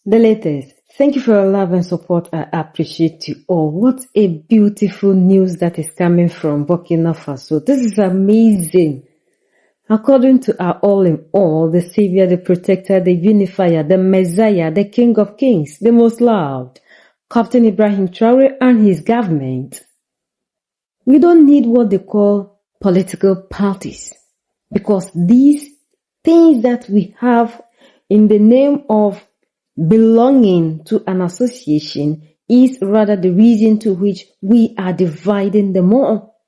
The latest. Thank you for your love and support. I appreciate you all. What a beautiful news that is coming from Burkina Faso. This is amazing. According to our all in all, the Savior, the Protector, the Unifier, the Messiah, the King of Kings, the Most Loved, Captain Ibrahim Traore and his government, we don't need what they call political parties, because these things that we have in the name of belonging to an association is rather the reason to which we are dividing them all.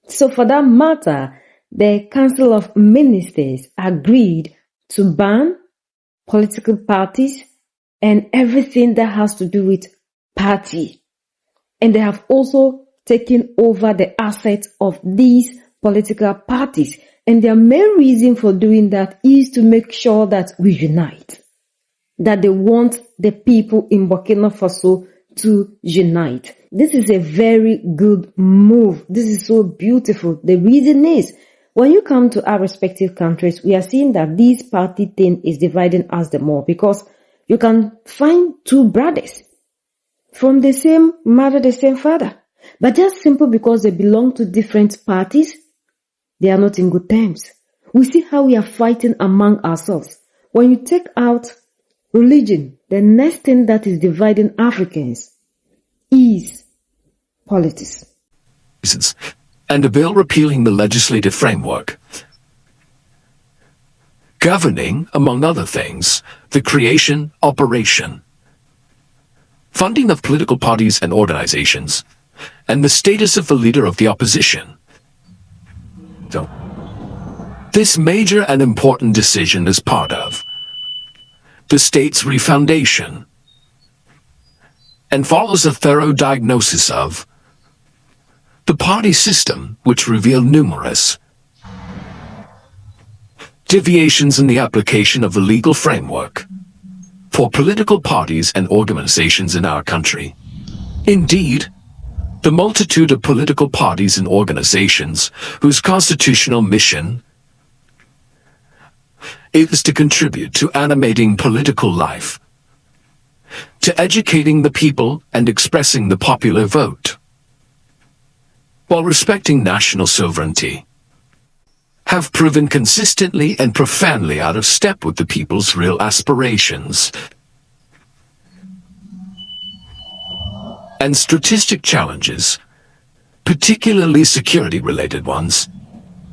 So for that matter, the Council of Ministers agreed to ban political parties and everything that has to do with party. And they have also taken over the assets of these political parties. And their main reason for doing that is to make sure that we unite. That they want the people in Burkina Faso to unite. This is a very good move. This is so beautiful. The reason is, when you come to our respective countries, we are seeing that this party thing is dividing us the more, because you can find two brothers from the same mother, the same father. But just simple because they belong to different parties, they are not in good terms. We see how we are fighting among ourselves. When you take out religion, the next thing that is dividing Africans is politics. And a bill repealing the legislative framework, governing, among other things, the creation, operation, funding of political parties and organizations, and the status of the leader of the opposition. So, this major and important decision is part of the state's refoundation and follows a thorough diagnosis of the party system, which revealed numerous deviations in the application of the legal framework for political parties and organizations in our country. Indeed, the multitude of political parties and organizations whose constitutional mission is to contribute to animating political life, to educating the people and expressing the popular vote, while respecting national sovereignty, have proven consistently and profoundly out of step with the people's real aspirations and strategic challenges, particularly security-related ones.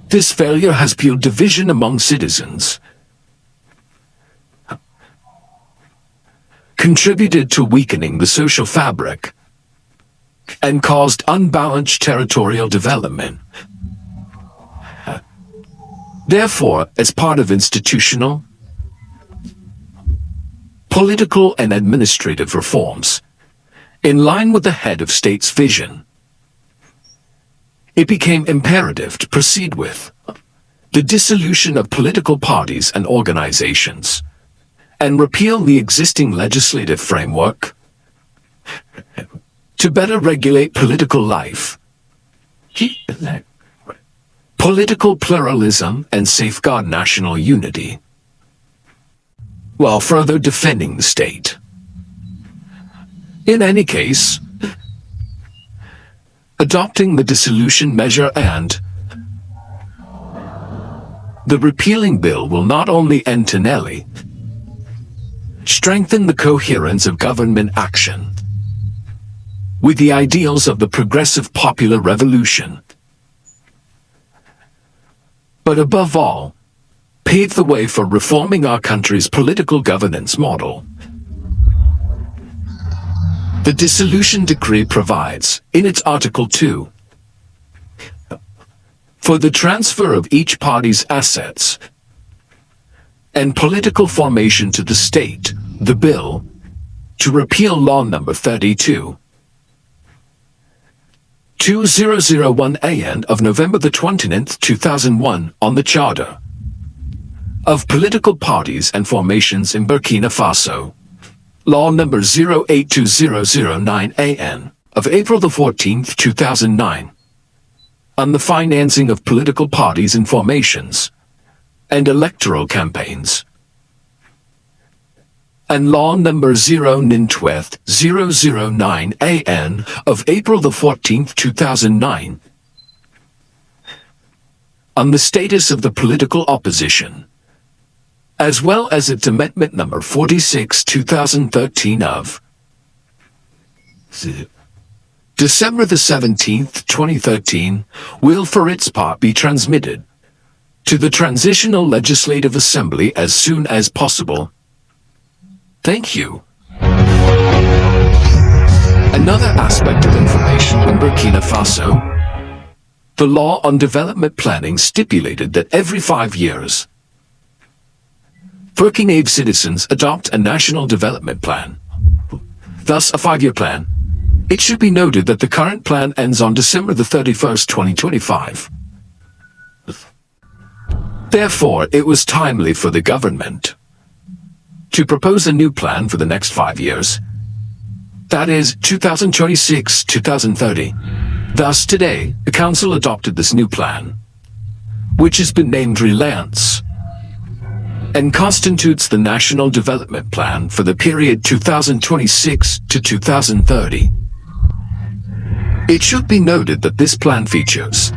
This failure has fueled division among citizens, contributed to weakening the social fabric, and caused unbalanced territorial development. Therefore, as part of institutional, political and administrative reforms, in line with the head of state's vision, it became imperative to proceed with the dissolution of political parties and organizations, and repeal the existing legislative framework to better regulate political life, political pluralism, and safeguard national unity, while further defending the state. In any case, adopting the dissolution measure and the repealing bill will not only entirely strengthen the coherence of government action with the ideals of the progressive popular revolution, but above all, pave the way for reforming our country's political governance model. The dissolution decree provides, in its Article 2, for the transfer of each party's assets and political formation to the state. The bill to repeal Law Number 32, 2001 AN of November the 29th, 2001 on the Charter of Political Parties and Formations in Burkina Faso, Law Number 082009 AN of April the 14th, 2009 on the financing of political parties and formations and electoral campaigns, and Law Number 0/009 AN of April the 14th, 2009, on the status of the political opposition, as well as its Amendment Number 46, 2013 of December the 17th, 2013, will for its part be transmitted to the Transitional Legislative Assembly as soon as possible. Thank you. Another aspect of information in Burkina Faso, the law on development planning stipulated that every 5 years, Burkina citizens adopt a national development plan, thus a 5-year plan. It should be noted that the current plan ends on December the 31st, 2025. Therefore, it was timely for the government to propose a new plan for the next 5 years, that is 2026-2030. Thus today, the Council adopted this new plan, which has been named Reliance, and constitutes the National Development Plan for the period 2026 to 2030. It should be noted that this plan features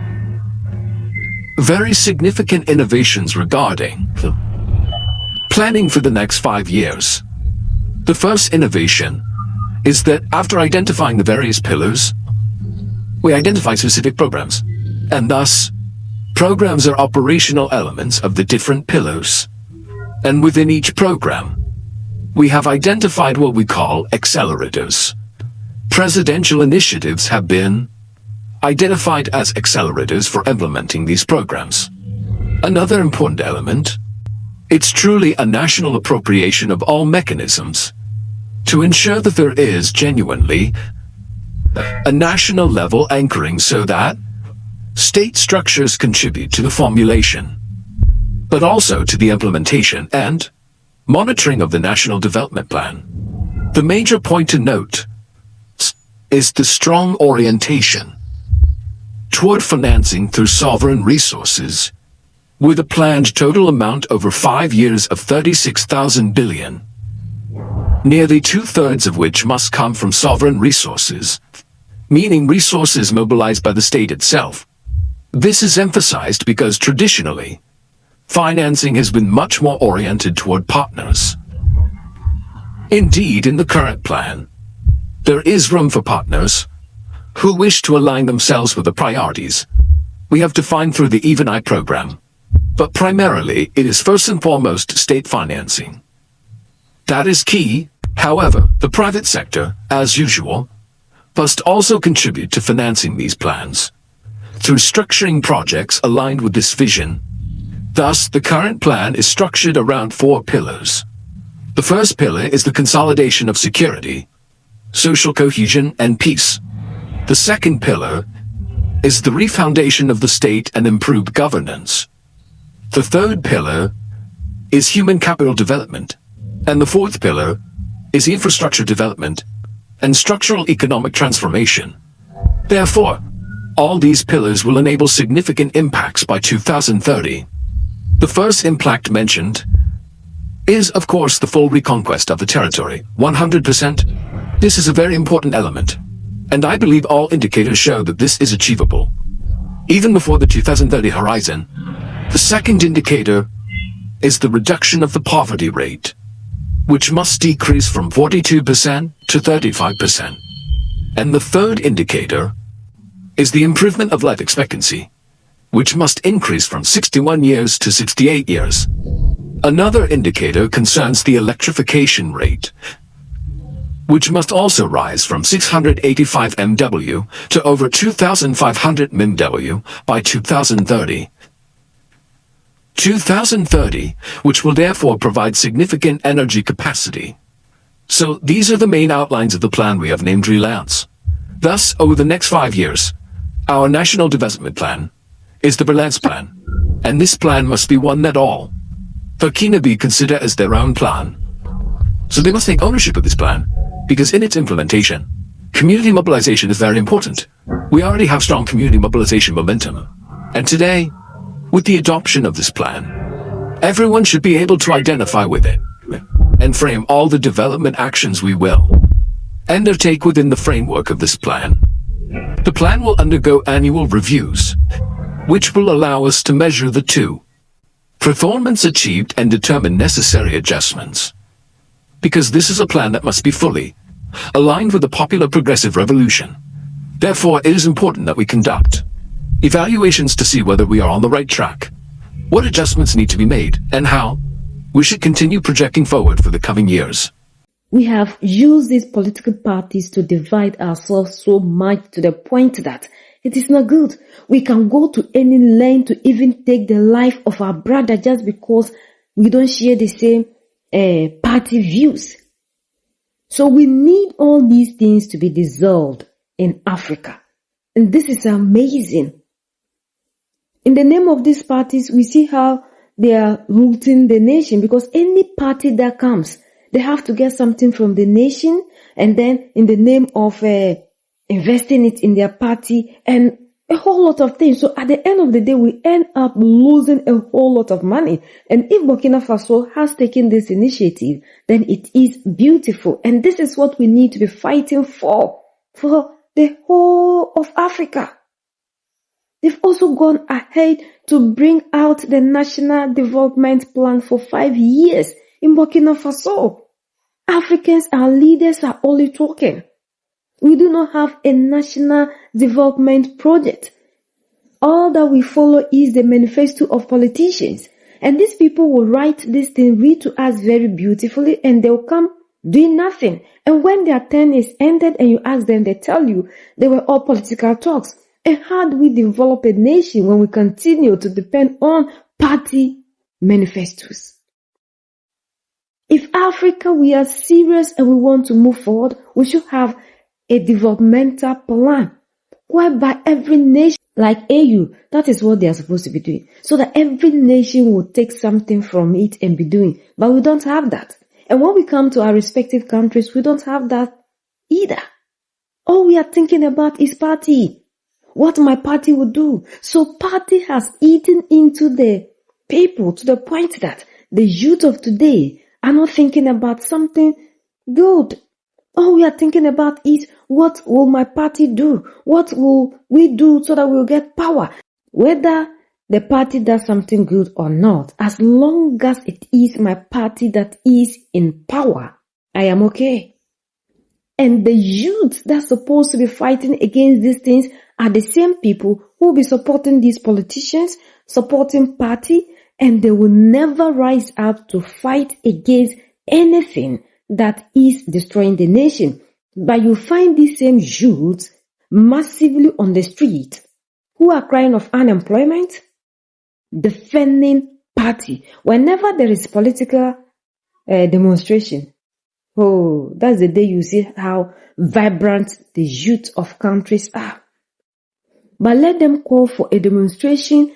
very significant innovations regarding planning for the next 5 years. The first innovation is that after identifying the various pillars, we identify specific programs, and thus, programs are operational elements of the different pillars. And within each program, we have identified what we call accelerators. Presidential initiatives have been identified as accelerators for implementing these programs. Another important element, it's truly a national appropriation of all mechanisms to ensure that there is genuinely a national level anchoring so that state structures contribute to the formulation, but also to the implementation and monitoring of the National Development Plan. The major point to note is the strong orientation toward financing through sovereign resources, with a planned total amount over 5 years of 36,000 billion, nearly 2/3 of which must come from sovereign resources, meaning resources mobilized by the state itself. This is emphasized because traditionally, financing has been much more oriented toward partners. Indeed, in the current plan, there is room for partners who wish to align themselves with the priorities we have defined through the Even Eye program. But primarily, it is first and foremost state financing. That is key. However, the private sector, as usual, must also contribute to financing these plans through structuring projects aligned with this vision. Thus, the current plan is structured around 4 pillars. The first pillar is the consolidation of security, social cohesion, and peace. The second pillar is the refoundation of the state and improved governance. The third pillar is human capital development, and the fourth pillar is infrastructure development and structural economic transformation. Therefore, all these pillars will enable significant impacts by 2030. The first impact mentioned is, of course, the full reconquest of the territory, 100%. This is a very important element, and I believe all indicators show that this is achievable, even before the 2030 horizon. The second indicator is the reduction of the poverty rate, which must decrease from 42% to 35%. And the third indicator is the improvement of life expectancy, which must increase from 61 years to 68 years. Another indicator concerns the electrification rate, which must also rise from 685 MW to over 2,500 MW by 2030. 2030, which will therefore provide significant energy capacity. So these are the main outlines of the plan we have named Reliance. Thus, over the next 5 years, our National Development Plan is the Reliance Plan, and this plan must be one that all Burkina be consider as their own plan. So they must take ownership of this plan, because in its implementation, community mobilization is very important. We already have strong community mobilization momentum, and today, with the adoption of this plan, everyone should be able to identify with it. and frame all the development actions we will undertake within the framework of this plan. The plan will undergo annual reviews, which will allow us to measure the two performance achieved and determine necessary adjustments. Because this is a plan that must be fully aligned with the popular progressive revolution. Therefore, it is important that we conduct evaluations to see whether we are on the right track, what adjustments need to be made, and how we should continue projecting forward for the coming years. We have used these political parties to divide ourselves so much to the point that it is not good. We can go to any length to even take the life of our brother just because we don't share the same party views. So we need all these things to be dissolved in Africa. And this is amazing. In the name of these parties, we see how they are rooting the nation, because any party that comes, they have to get something from the nation, and then in the name of investing it in their party and a whole lot of things. So at the end of the day, we end up losing a whole lot of money. And if Burkina Faso has taken this initiative, then it is beautiful. And this is what we need to be fighting for the whole of Africa. They've also gone ahead to bring out the National Development Plan for 5 years in Burkina Faso. Africans, our leaders are only talking. We do not have a national development project. All that we follow is the manifesto of politicians. And these people will write this thing, read to us very beautifully, and they'll come doing nothing. And when their turn is ended and you ask them, they tell you they were all political talks. And how do we develop a nation when we continue to depend on party manifestos? If Africa, we are serious and we want to move forward, we should have a developmental plan whereby every nation, like AU, that is what they are supposed to be doing, so that every nation will take something from it and be doing. But we don't have that. And when we come to our respective countries, we don't have that either. All we are thinking about is party. What my party will do. So party has eaten into the people to the point that the youth of today are not thinking about something good. All we are thinking about is, what will my party do? What will we do so that we'll get power? Whether the party does something good or not, as long as it is my party that is in power, I am okay. And the youth that's supposed to be fighting against these things are the same people who will be supporting these politicians, supporting party, and they will never rise up to fight against anything that is destroying the nation. But you find these same youths massively on the street who are crying of unemployment, defending party. Whenever there is political demonstration, oh, that's the day you see how vibrant the youth of countries are. But let them call for a demonstration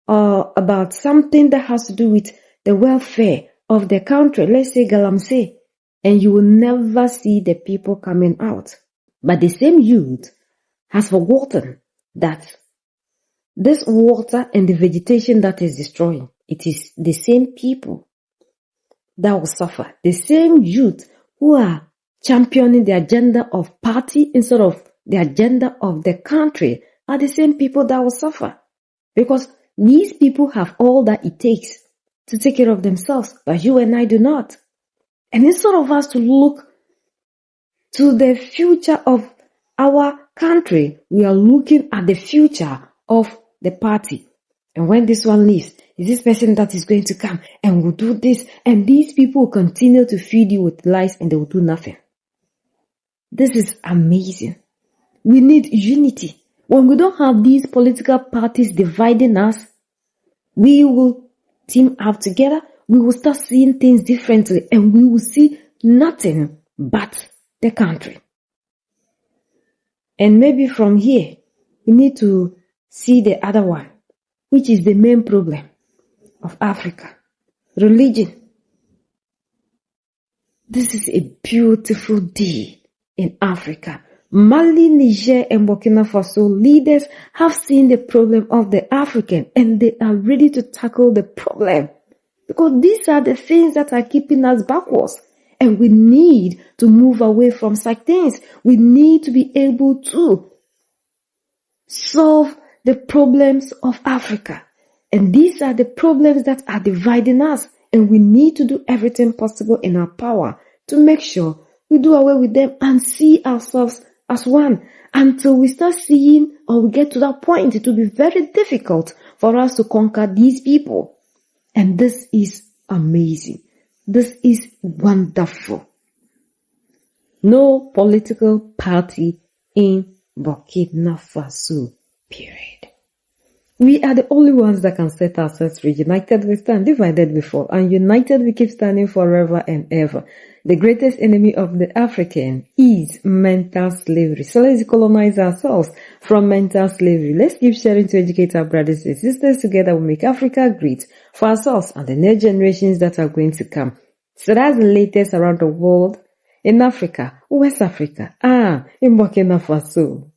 about something that has to do with the welfare of the country, let's say Galamsey, and you will never see the people coming out. But the same youth has forgotten that this water and the vegetation that is destroying, it is the same people that will suffer. The same youth who are championing the agenda of party instead of the agenda of the country are the same people that will suffer. Because these people have all that it takes to take care of themselves, but you and I do not. And instead of us to look to the future of our country, we are looking at the future of the party. And when this one leaves, is this person that is going to come and will do this, and these people will continue to feed you with lies and they will do nothing. This is amazing. We need unity. When we don't have these political parties dividing us, we will team up together, we will start seeing things differently, and we will see nothing but the country. And maybe from here, we need to see the other one, which is the main problem of Africa: religion. This is a beautiful day in Africa. Mali, Niger, and Burkina Faso leaders have seen the problem of the African, and they are ready to tackle the problem. Because these are the things that are keeping us backwards. And we need to move away from such things. We need to be able to solve the problems of Africa. And these are the problems that are dividing us. And we need to do everything possible in our power to make sure we do away with them and see ourselves as one. Until we start seeing or we get to that point, it will be very difficult for us to conquer these people. And this is amazing. This is wonderful. No political party in Burkina Faso, period. We are the only ones that can set ourselves free. United we stand, divided we fall, and united we keep standing forever and ever. The greatest enemy of the African is mental slavery. So let's colonize ourselves from mental slavery. Let's keep sharing to educate our brothers and sisters. Together we make Africa great for ourselves and the next generations that are going to come. So that's the latest around the world in Africa, West Africa, in Burkina Faso.